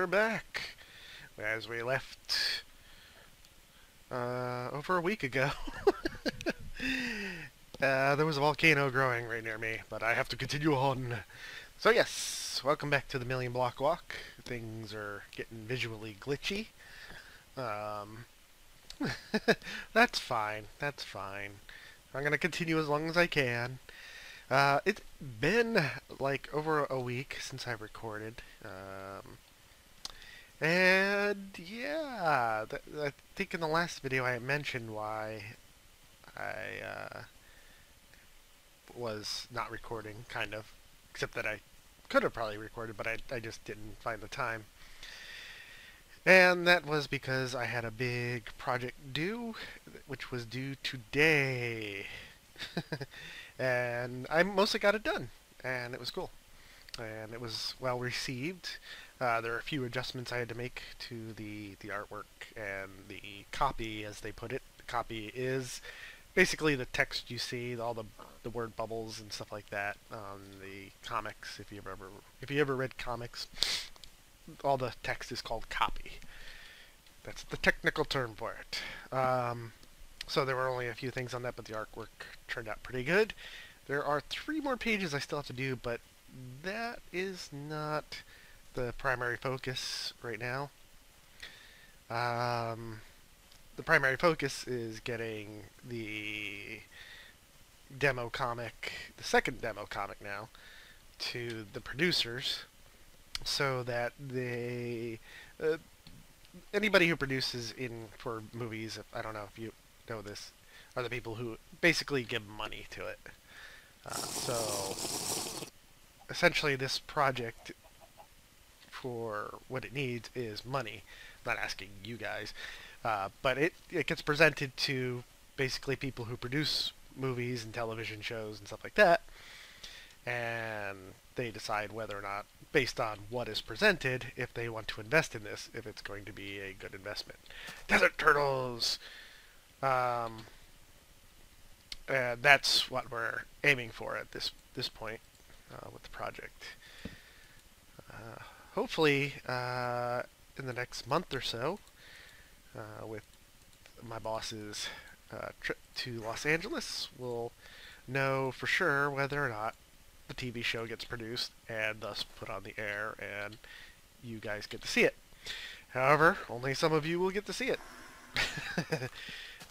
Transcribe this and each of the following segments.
we're back. As we left over a week ago. There was a volcano growing right near me, but I have to continue on. So yes, welcome back to the Million Block Walk. Things are getting visually glitchy. Um, that's fine. That's fine. I'm gonna continue as long as I can. It's been like over a week since I recorded. And yeah, I think in the last video I mentioned why I was not recording, kind of. Except that I could have probably recorded, but I just didn't find the time. And that was because I had a big project due, which was due today. And I mostly got it done, and it was cool. And it was well received. There are a few adjustments I had to make to the artwork and the copy, as they put it. The copy is basically the text you see, all the word bubbles and stuff like that on the comics. If you ever read comics, all the text is called copy. That's the technical term for it. So there were only a few things on that, but the artwork turned out pretty good. There are 3 more pages I still have to do, but that is not the primary focus right now. The primary focus is getting the demo comic, the second demo comic now, to the producers, so that they, anybody who produces for movies, I don't know if you know this, are the people who basically give money to it. So essentially this project, for what it needs, is money. I'm not asking you guys, but it gets presented to basically people who produce movies and television shows and stuff like that, and they decide whether or not, based on what is presented, if they want to invest in this, if it's going to be a good investment. Desert Turtles! And that's what we're aiming for at this point with the project. Hopefully, in the next month or so, with my boss's trip to Los Angeles, we'll know for sure whether or not the TV show gets produced and thus put on the air, and you guys get to see it. However, only some of you will get to see it.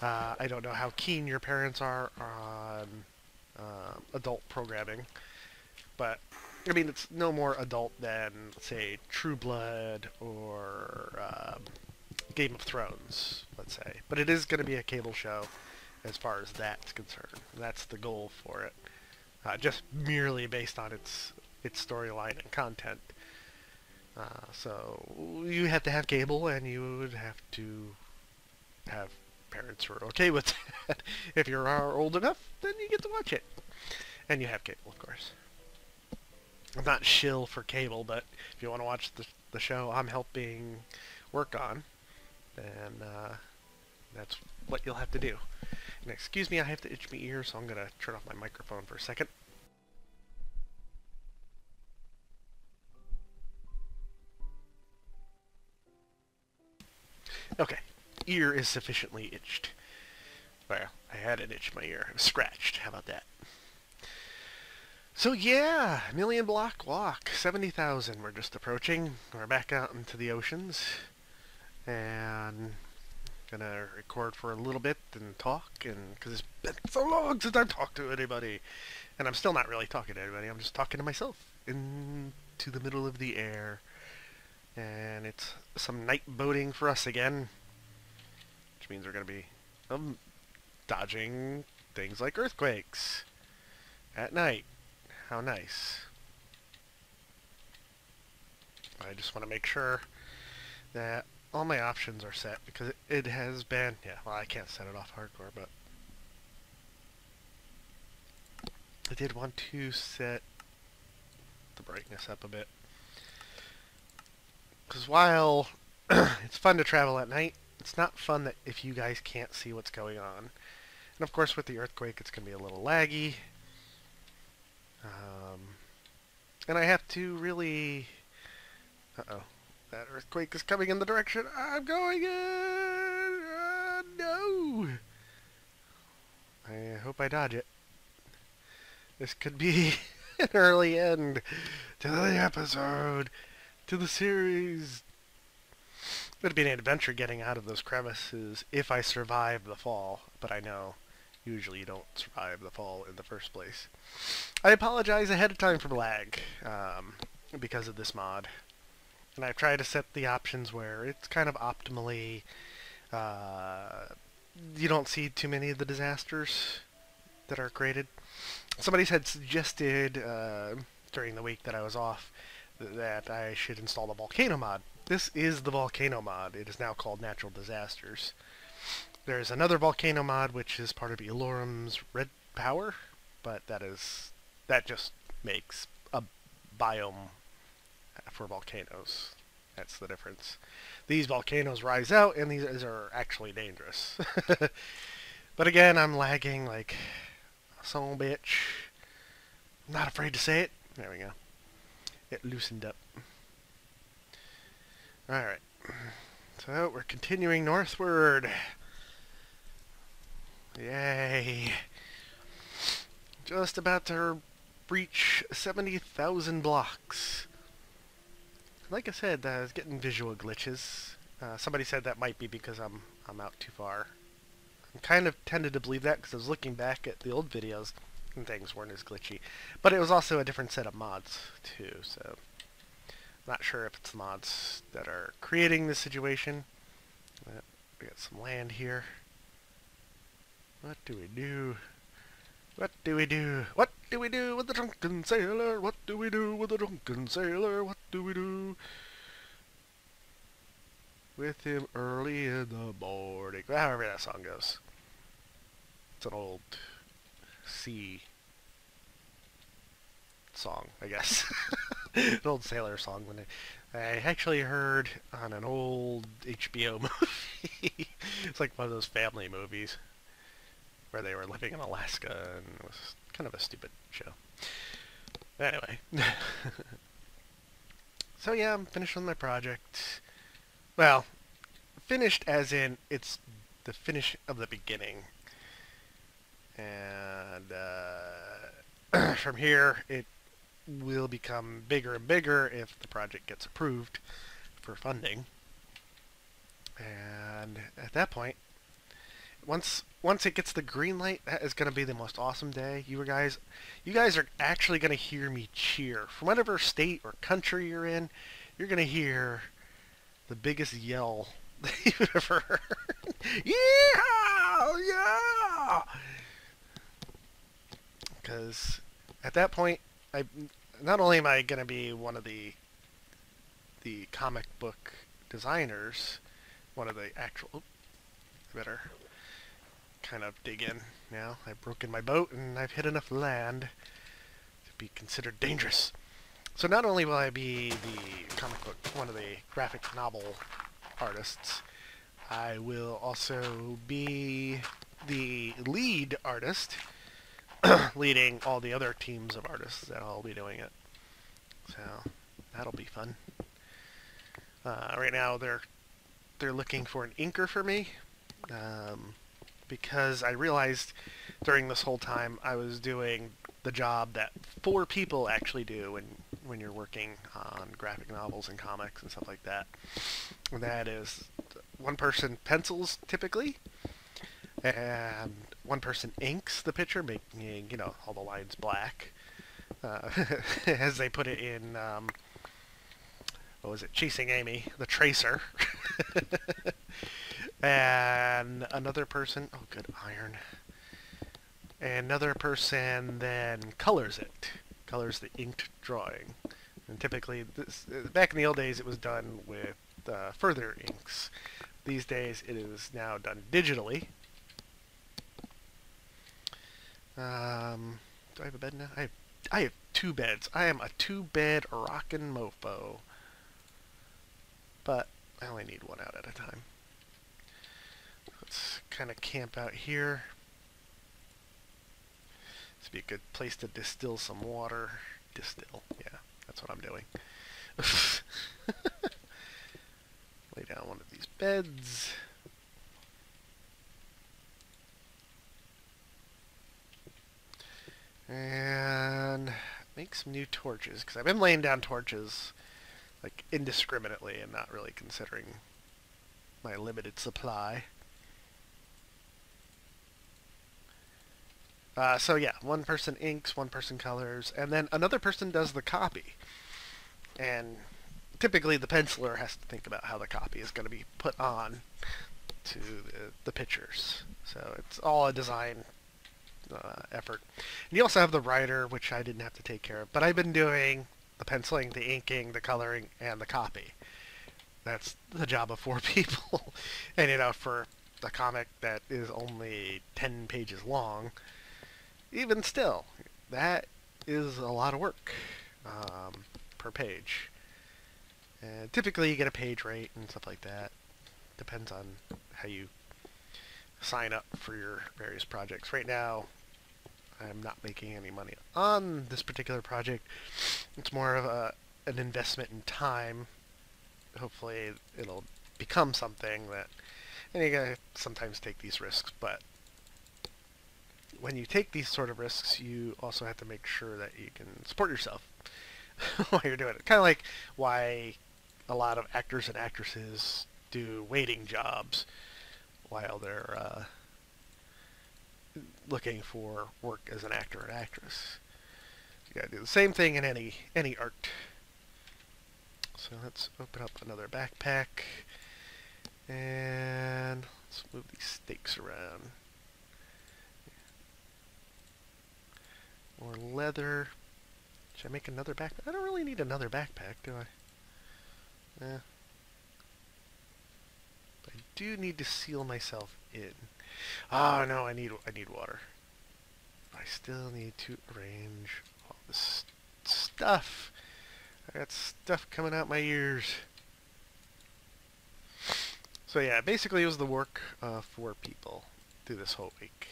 I don't know how keen your parents are on adult programming, but I mean, it's no more adult than, say, True Blood or Game of Thrones, let's say. But it is going to be a cable show as far as that's concerned. That's the goal for it. Just merely based on its storyline and content. So you have to have cable, and you would have to have parents who are okay with that. If you are old enough, then you get to watch it. And you have cable, of course. I'm not shill for cable, but if you want to watch the show I'm helping work on, then that's what you'll have to do. And excuse me, I have to itch my ear, so I'm going to turn off my microphone for a second. Okay, ear is sufficiently itched. Well, I had an itch in my ear. It was scratched. How about that? So yeah, Million Block Walk, 70,000 we're just approaching. We're back out into the oceans, and gonna record for a little bit and talk, and because it's been so long since I've talked to anybody, and I'm still not really talking to anybody. I'm just talking to myself into the middle of the air, and it's some night boating for us again, which means we're gonna be dodging things like earthquakes at night. How nice. I just want to make sure that all my options are set, because it has been, yeah, well, I can't set it off hardcore, but I did want to set the brightness up a bit, because while it's fun to travel at night, it's not fun that if you guys can't see what's going on. And of course with the earthquake it's going to be a little laggy. And I have to really... Uh-oh. That earthquake is coming in the direction I'm going in! No! I hope I dodge it. This could be an early end to the episode, to the series. It would be an adventure getting out of those crevices if I survive the fall, but I know usually you don't survive the fall in the first place. I apologize ahead of time for lag because of this mod. And I've tried to set the options where it's kind of optimally, you don't see too many of the disasters that are created. Somebody had suggested during the week that I was off that I should install the volcano mod. This is the volcano mod. It is now called Natural Disasters. There's another volcano mod which is part of Elorum's Red Power, but that just makes a biome for volcanoes. That's the difference. These volcanoes rise out, and these are actually dangerous. But again, I'm lagging like a son of a bitch. I'm not afraid to say it. There we go. It loosened up. Alright. So, we're continuing northward. Yay. Just about to reach 70,000 blocks. Like I said, I was getting visual glitches. Somebody said that might be because I'm out too far. I kind of tended to believe that because I was looking back at the old videos and things weren't as glitchy. But it was also a different set of mods too, so not sure if it's the mods that are creating this situation. We got some land here. What do we do? What do we do? What do we do with the drunken sailor? What do we do with the drunken sailor? What do we do with him early in the morning? However that song goes. It's an old sea song, I guess. An old sailor song. When I actually heard on an old HBO movie. It's like one of those family movies where they were living in Alaska, and it was kind of a stupid show. Anyway. So yeah, I'm finished with my project. Well, finished as in it's the finish of the beginning. And from here, it will become bigger and bigger if the project gets approved for funding. And at that point, once it gets the green light, that is going to be the most awesome day. You guys are actually going to hear me cheer. From whatever state or country you're in, you're going to hear the biggest yell that you've ever heard. Yeah! Yeah! Because at that point, not only am I going to be one of the comic book designers, one of the actual... I better kind of dig in now. I've broken my boat and I've hit enough land to be considered dangerous. So not only will I be the comic book, one of the graphic novel artists, I will also be the lead artist, leading all the other teams of artists that'll be doing it. So that'll be fun. Right now they're looking for an inker for me. Because I realized during this whole time I was doing the job that 4 people actually do when you're working on graphic novels and comics and stuff like that. And that is 1 person pencils typically, and 1 person inks the picture, making, you know, all the lines black. As they put it in, what was it, Chasing Amy, the tracer. And another person, oh good, iron. And another person then colors it, colors the inked drawing. And typically, back in the old days, it was done with further inks. These days, it is now done digitally. Do I have a bed now? I have 2 beds. I am a 2-bed rockin' mofo. But I only need 1 out at a time. Let's kind of camp out here. This would be a good place to distill some water. Distill, yeah, that's what I'm doing. beds. And make some new torches, because I've been laying down torches like indiscriminately and not really considering my limited supply. So yeah, one person inks, one person colors, and then another person does the copy. And typically the penciler has to think about how the copy is going to be put on to the pictures. So it's all a design effort. And you also have the writer, which I didn't have to take care of. But I've been doing the penciling, the inking, the coloring, and the copy. That's the job of 4 people. And you know, for a comic that is only 10 pages long, even still, that is a lot of work per page. And typically you get a page rate and stuff like that. Depends on how you sign up for your various projects. Right now, I'm not making any money on this particular project. It's more of an investment in time. Hopefully it'll become something that, and you gotta sometimes take these risks, but when you take these sort of risks, you also have to make sure that you can support yourself while you're doing it. Kind of like why a lot of actors and actresses do waiting jobs while they're looking for work as an actor and actress. You gotta do the same thing in any art. So let's open up another backpack, and let's move these stakes around. More leather. Should I make another backpack? I don't really need another backpack, do I? I do need to seal myself in. Oh no, I need water. I still need to arrange all this stuff. I got stuff coming out my ears. So yeah, basically it was the work of 4 people through this whole week.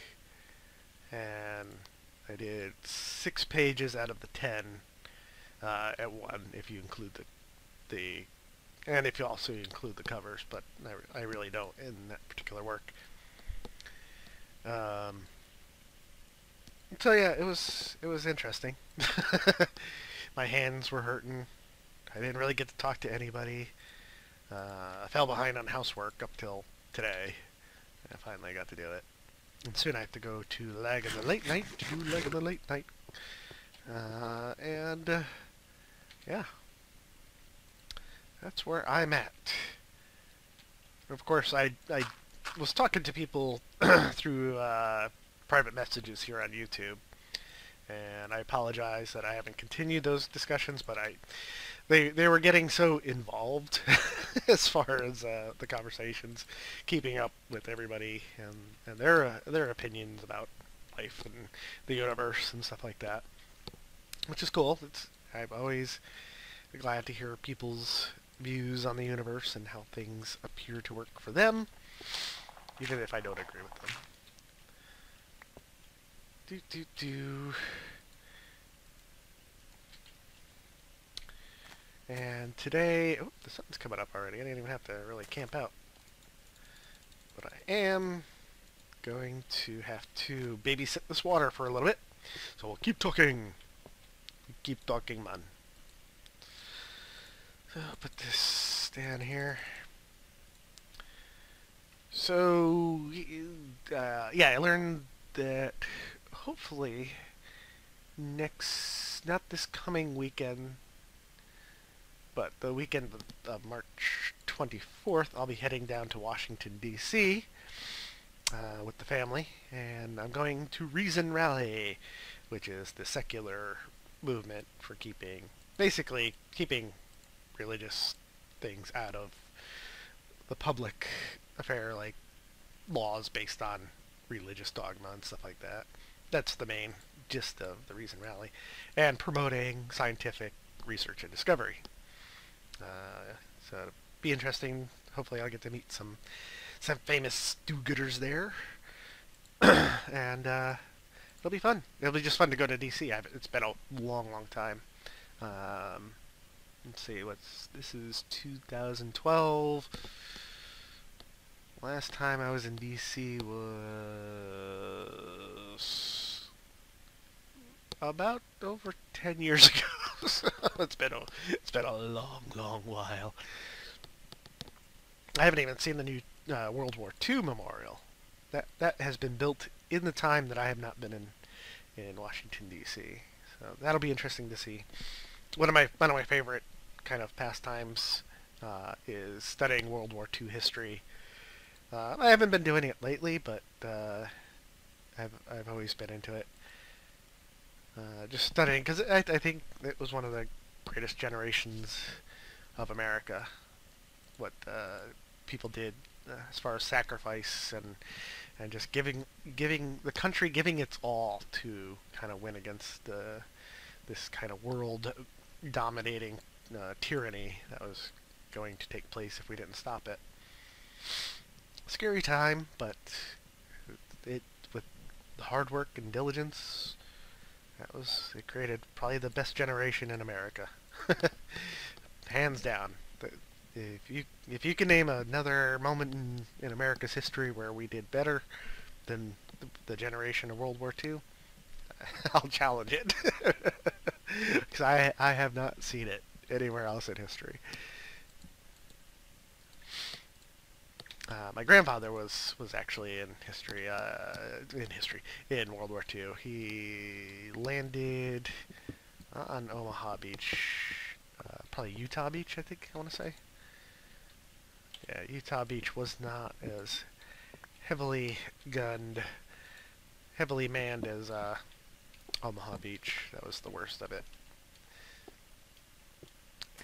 And I did 6 pages out of the 10 at one, if you include the and if you also include the covers, but I really don't in that particular work. So yeah, it was interesting. My hands were hurting. I didn't really get to talk to anybody. I fell behind on housework up till today. I finally got to do it. And soon I have to go to lag in the late night to do lag in the late night. Yeah. That's where I'm at. Of course, I was talking to people through private messages here on YouTube, and I apologize that I haven't continued those discussions, but they were getting so involved as far as the conversations, keeping up with everybody and their opinions about life and the universe and stuff like that, which is cool. I'm always glad to hear people's views on the universe and how things appear to work for them, even if I don't agree with them. And today, oh, the sun's coming up already. I didn't even have to really camp out. But I am going to have to babysit this water for a little bit. So we'll keep talking. Keep talking, man. So I'll put this down here. So, yeah, I learned that hopefully not this coming weekend, but the weekend of March 24th, I'll be heading down to Washington, D.C. With the family, and I'm going to Reason Rally, which is the secular movement for basically keeping religious things out of the public affair, like laws based on religious dogma and stuff like that. That's the main gist of the Reason Rally, and promoting scientific research and discovery. So it'll be interesting. Hopefully I'll get to meet some famous do-gooders there. And it'll be fun. It'll be just fun to go to DC. It's been a long time. Let's see, this is 2012. Last time I was in DC was about over 10 years ago. So it's been a long, long while. I haven't even seen the new World War II memorial. That has been built in the time that I have not been in Washington D.C. So that'll be interesting to see. One of my favorite kind of pastimes is studying World War II history. I haven't been doing it lately, but I've always been into it. Just studying, because I think it was one of the greatest generations of America. What people did as far as sacrifice and just giving the country giving its all to kind of win against this kind of world dominating tyranny that was going to take place if we didn't stop it. Scary time, but it with the hard work and diligence, it created probably the best generation in America. Hands down. If you can name another moment in America's history where we did better than the generation of World War II, I'll challenge it. Because I have not seen it anywhere else in history. My grandfather was actually in World War II. He landed on Omaha Beach, probably Utah Beach, I think I want to say. Yeah, Utah Beach was not as heavily gunned, heavily manned as Omaha Beach. That was the worst of it.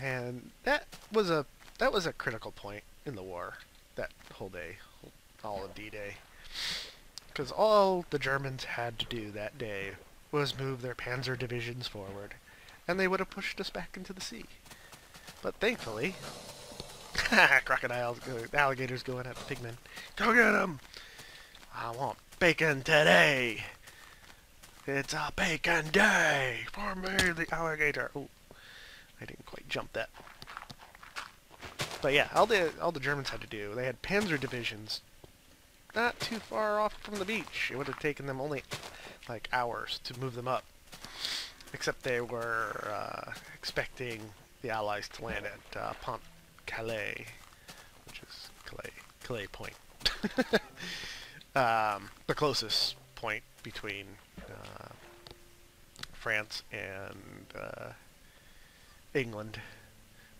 And that was a critical point in the war. That whole day, all of D-Day, because all the Germans had to do that day was move their panzer divisions forward, and they would have pushed us back into the sea. But thankfully, crocodiles, alligators going at the pigmen. Go get them! I want bacon today. It's a bacon day for me, the alligator. Oh, I didn't quite jump that. But yeah, all the Germans had to do, they had panzer divisions not too far off from the beach. It would have taken them only like hours to move them up. Except they were expecting the Allies to land at Pont Calais, which is Calais Point. The closest point between France and England.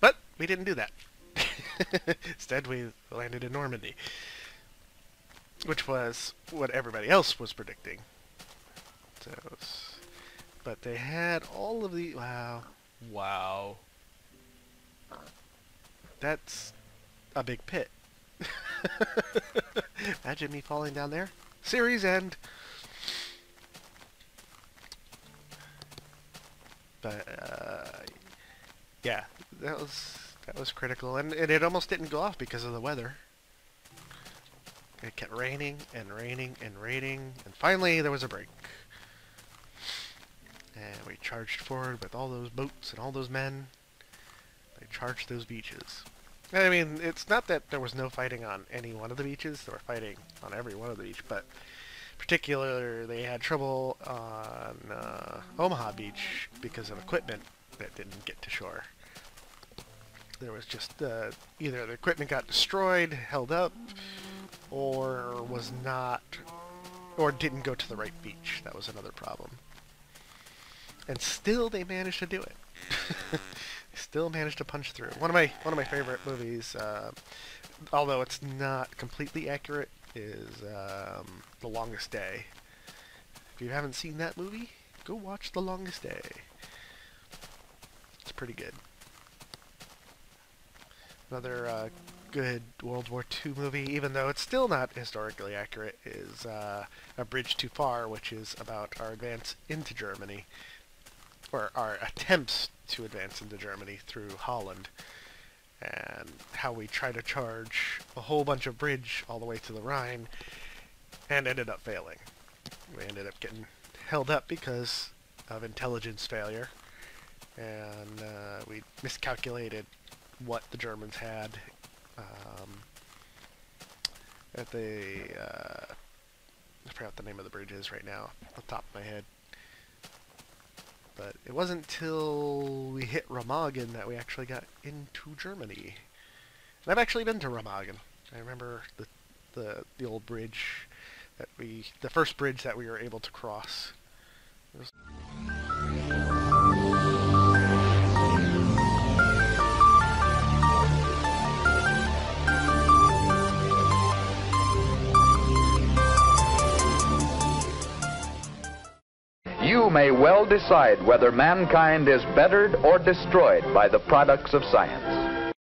But we didn't do that. Instead, we landed in Normandy, which was what everybody else was predicting. So, but they had all of the wow, that's a big pit. Imagine me falling down there. Series end. But yeah, that was critical, and it almost didn't go off because of the weather. It kept raining and raining and raining, and finally there was a break. And we charged forward with all those boats and all those men. They charged those beaches. I mean, it's not that there was no fighting on any one of the beaches. They were fighting on every one of the beaches, but particularly they had trouble on Omaha Beach because of equipment that didn't get to shore. There was just either the equipment got destroyed, held up, or was not, or didn't go to the right beach. That was another problem. And still, they managed to do it. Still managed to punch through. One of my favorite movies, although it's not completely accurate, is The Longest Day. If you haven't seen that movie, go watch The Longest Day. It's pretty good. Another good World War II movie, even though it's still not historically accurate, is A Bridge Too Far, which is about our advance into Germany, or our attempts to advance into Germany through Holland, and how we try to charge a whole bunch of bridge all the way to the Rhine, and ended up failing. We ended up getting held up because of intelligence failure, and we miscalculated what the Germans had at the, I forgot what the name of the bridge is right now, off the top of my head. But it wasn't till we hit Remagen that we actually got into Germany. And I've actually been to Remagen. I remember the old bridge that the first bridge that we were able to cross. You may well decide whether mankind is bettered or destroyed by the products of science.